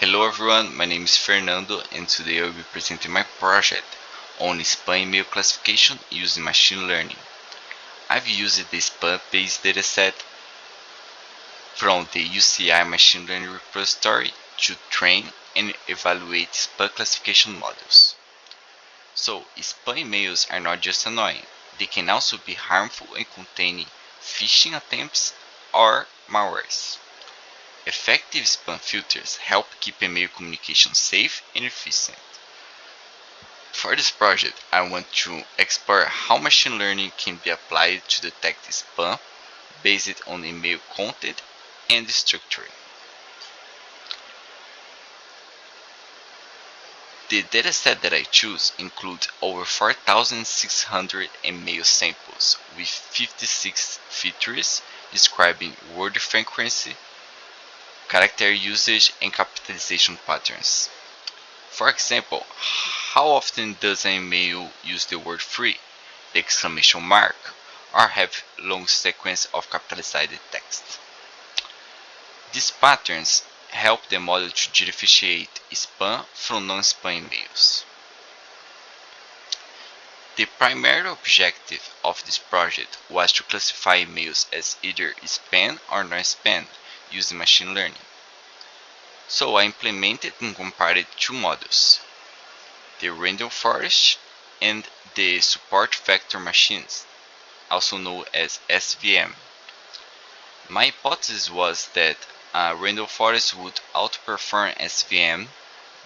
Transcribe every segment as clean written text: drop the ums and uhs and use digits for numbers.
Hello everyone, my name is Fernando and today I will be presenting my project on spam email classification using machine learning. I've used the Spambase dataset from the UCI machine learning repository to train and evaluate spam classification models. So, spam emails are not just annoying, they can also be harmful and containing phishing attempts or malwares. Effective spam filters help keep email communication safe and efficient. For this project, I want to explore how machine learning can be applied to detect spam based on email content and structure. The dataset that I choose includes over 4,600 email samples with 56 features describing word frequency, character usage, and capitalization patterns. For example, how often does an email use the word free, the exclamation mark, or have long sequence of capitalized text? These patterns help the model to differentiate spam from non-spam emails. The primary objective of this project was to classify emails as either spam or non-spam using machine learning. So I implemented and compared two models, the random forest and the support vector machines, also known as SVM. My hypothesis was that random forest would outperform SVM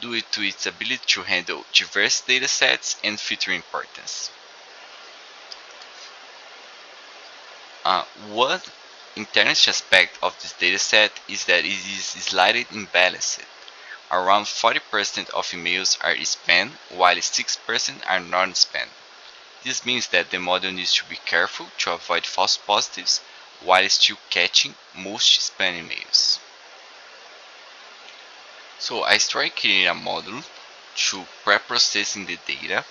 due to its ability to handle diverse datasets and filter importance. One interesting aspect of this dataset is that it is slightly imbalanced. Around 40% of emails are spam, while 6% are non-spam. This means that the model needs to be careful to avoid false positives while still catching most spam emails. So I started creating a model to pre-processing the data,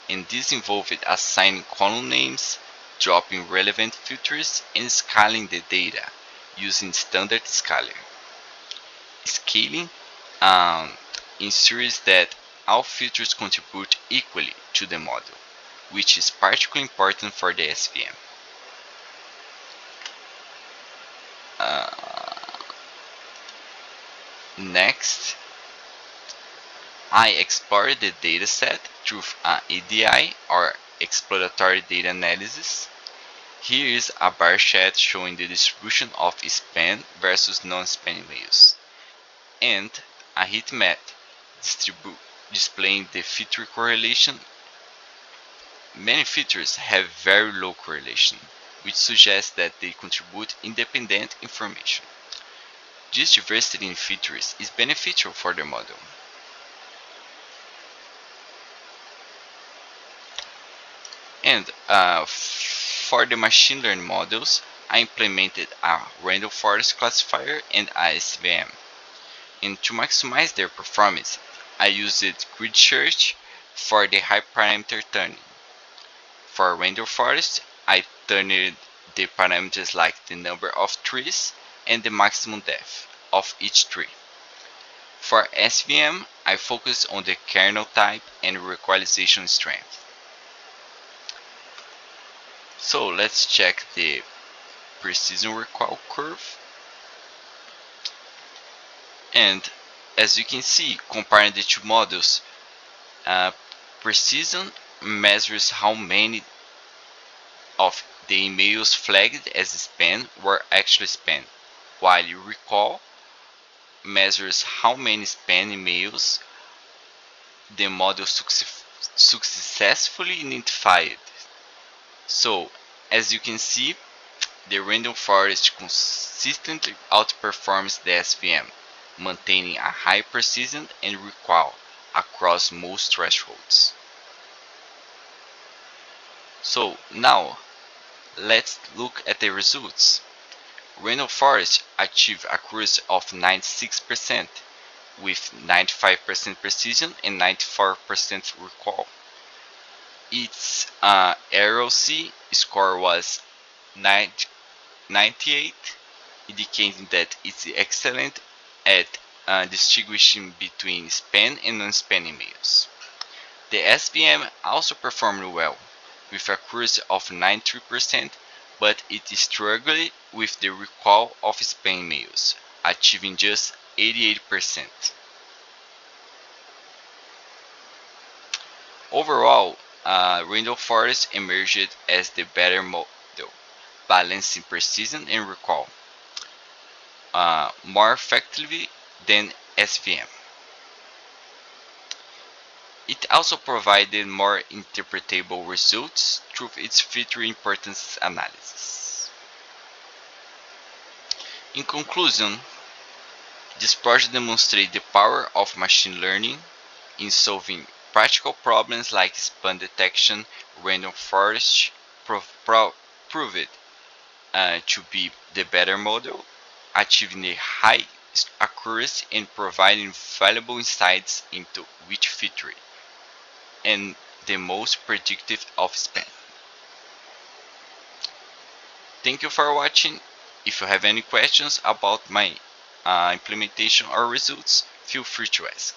and this involved assigning column names, dropping relevant filters, and scaling the data using standard scaler. Scaling ensures that all filters contribute equally to the model, which is particularly important for the SVM. Next, I explored the dataset through EDI or exploratory data analysis. Here is a bar chart showing the distribution of spam versus non-spam emails, and a heat map displaying the feature correlation. Many features have very low correlation, which suggests that they contribute independent information. This diversity in features is beneficial for the model. And for the machine learning models, I implemented a random forest classifier and a SVM. And to maximize their performance, I used grid search for the high parameter tuning. For random forest, I tuned the parameters like the number of trees and the maximum depth of each tree. For SVM, I focused on the kernel type and localization strength. So let's check the precision recall curve. And as you can see, comparing the two models, precision measures how many of the emails flagged as spam were actually spam, while recall measures how many spam emails the model successfully identified. So, as you can see, the random forest consistently outperforms the SVM, maintaining a high precision and recall across most thresholds. So now, let's look at the results. Random forest achieved accuracy of 96% with 95% precision and 94% recall. Its ROC score was 98, indicating that it's excellent at distinguishing between spam and non-spam emails. The SVM also performed well, with accuracy of 93%, but it struggled with the recall of spam emails, achieving just 88%. Overall, Random Forest emerged as the better model, balancing precision and recall more effectively than SVM. It also provided more interpretable results through its feature importance analysis. In conclusion, this project demonstrates the power of machine learning in solving practical problems like spam detection. Random forest proved to be the better model, achieving a high accuracy and providing valuable insights into which feature and the most predictive of spam. Thank you for watching. If you have any questions about my implementation or results, feel free to ask.